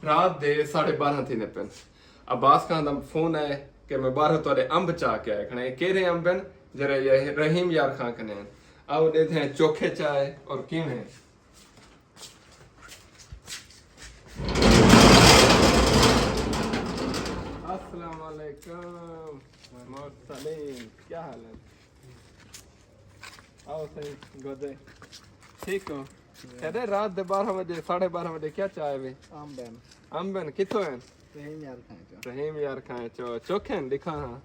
रात दे 12:30 थी ने पेन अब्बास खान दा फोन है कि मैं बाहर तोरे अंब चा के आए खने केरे अंब हैं जरे ये रहीम यार खान कने आओ देते हैं चोखे चाय और कीमे अस्सलाम वालेकुम मोहतरम क्या हाल है आओ सही गोदे ठीक हो कहते रात दे 12 बजे 12:30 बजे क्या चाय वे अंबन किथों हैं रहीम यार खाए चोखे हैं दिखा हाँ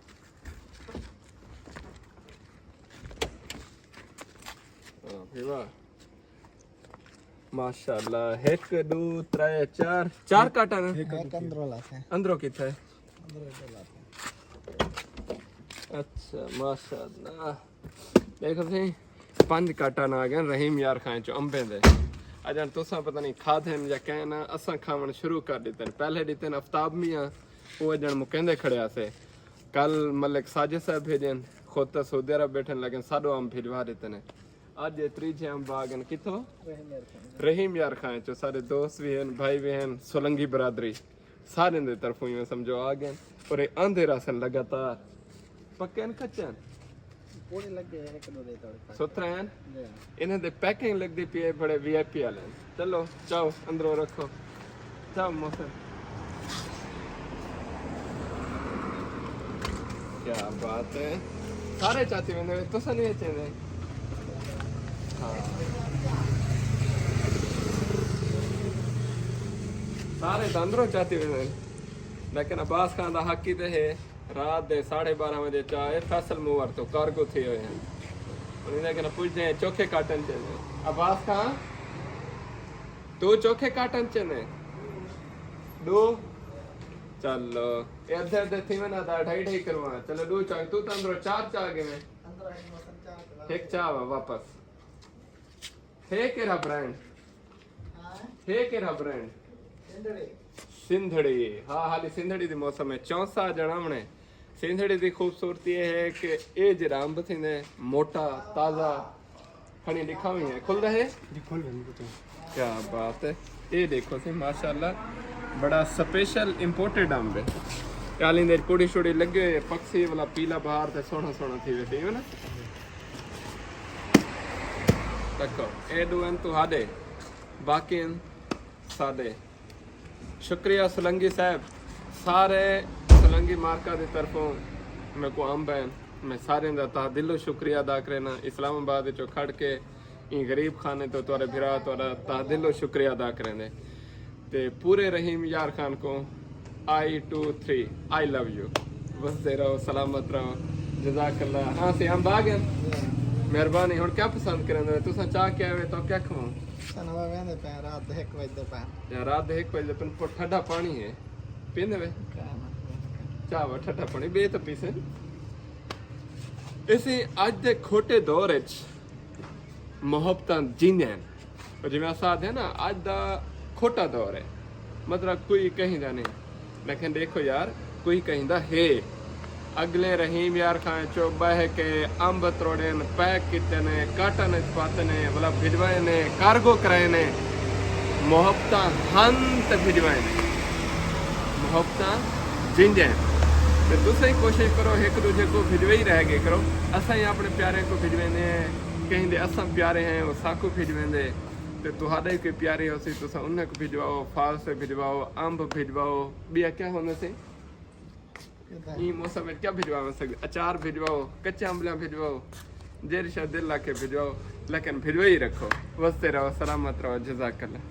माशाल्लाह 1 2 3 4 काटा ने अंदरों किथे अच्छा माशाल्लाह देखो सही 5 काटा ना आ गए रहीम यार खाए चो अंबे दे अजन तुसा पता नहीं खाधे या कहना असा खावन शुरू कर देते पहले देते आफ्ताब मियाँ वो अजन मुकेंदे खड़े से कल मलिक साजिद साहब भेजन खुद तो सऊदी अरब बैठन लगे साडो अंब भिजवा देते ने आज ये त्रीजे अंब आ गए कितों रहीम यार खाए चो सारे दोस्त भी हैं भाई भी हैं सोलंगी बरादरी सारे दे तरफों ही समझो आ गए और ये अंधेरा सन लगातार पक्के कच्चे पूरी लग गए एक दो दे तोड़ सुथरे हैं इन्हें दे पैकिंग लग दी पिए बड़े वीआईपी वाले चलो जाओ अंदरों रखो जाओ मौसम क्या बात है सारे चाहते हैं तो सा नहीं चाहिए हाँ सारे अंदरों चाहते हैं लेकिन अब्बास खान दा हक ही ते है रात दे 12:30 बजे चाहे फैसल मूवर तो कार्गो थे हुए हैं और इन्हें कहना पूछते हैं चोखे काटन चाहिए अब्बास खान तू चोखे काटन चाहिए दो चलो ये अद्धे अद्धे थी में ना था ढाई करवा चलो दो चाय तू तो अंदर 4 चाह गए में एक चाह वापस है केरा ब्रांड है केरा ब्रांड सिंधड़ी हाँ हाली सिंधड़ी दी मौसम है 64 जनावने सिंधड़ी दी खूबसूरती है कि ये जरा अंब थी ने मोटा ताजा खनी लिखा हुई है खुल रहे क्या बात है ये देखो सी माशाल्लाह बड़ा स्पेशल इंपोर्टेड अंब है काली देर कुड़ी शुड़ी लगे पक्षी वाला पीला बाहर ते सोना सोना थी वैसे है ना देखो ए दुआन तो हादे बाकी सादे शुक्रिया सोलंगी साहब सारे सोलंगी मार्का की तरफों मेरे को अंब है मैं सारे का दिलो शुक्रिया अदा करना इस्लामाबाद चो खड़ के इन गरीब खाने तो तुरे भिरा तुरा दिलो शुक्रिया अदा करेंगे ते पूरे रहीम यार खान को I 2 3 आई लव यू बसते रहो सलामत रहो जज़ाकल्लाह हाँ से अंब आ गए मेहरबानी हुण क्या पसंद करेंगे तुसा चाह के आवे तो क्या खवाऊं सनवा वेंदे पे रात 1 बजे पे या रात 1 बजे पे ठंडा पानी है पींदे वे चाह ठंडा पानी बे तो पीसे इसे आज दे खोटे दौर विच मोहब्बतां जींदे हैं और जिवें असां है ना आज दा खोटा दौर है मतलब कोई कहिंदा नहीं लेकिन देखो यार कोई कहिंदा है अगले रहीम यार खान चो बह के अंब त्रोड़े पैक किते ने काटन पाते ने मतलब भिजवाए ने कार्गो कराए ने मोहब्बतां हंत भिजवाए ने मोहब्बतां जिंदे ते तुसें कोशिश करो एक दूजे को भिजवे ही रह गए करो असां ही अपने प्यारे को भिजवेंदे कहीं दे असां प्यारे हैं वो साकू भिजवेंदे ते तुहाडे कोई प्यारे हो सी तुसां उन्हें को भिजवाओ फाल से भिजवाओ अंब भिजवाओ बिया क्या होने से ये मौसम में क्या भिजवा सकते अचार भिजवाओ कच्चे अम्बला भिजवाओ जेर शायद दिल ला के भिजवाओ लेकिन भिजवा ही रखो बसते रहो सलामत रहो जज़ाकल्लाह।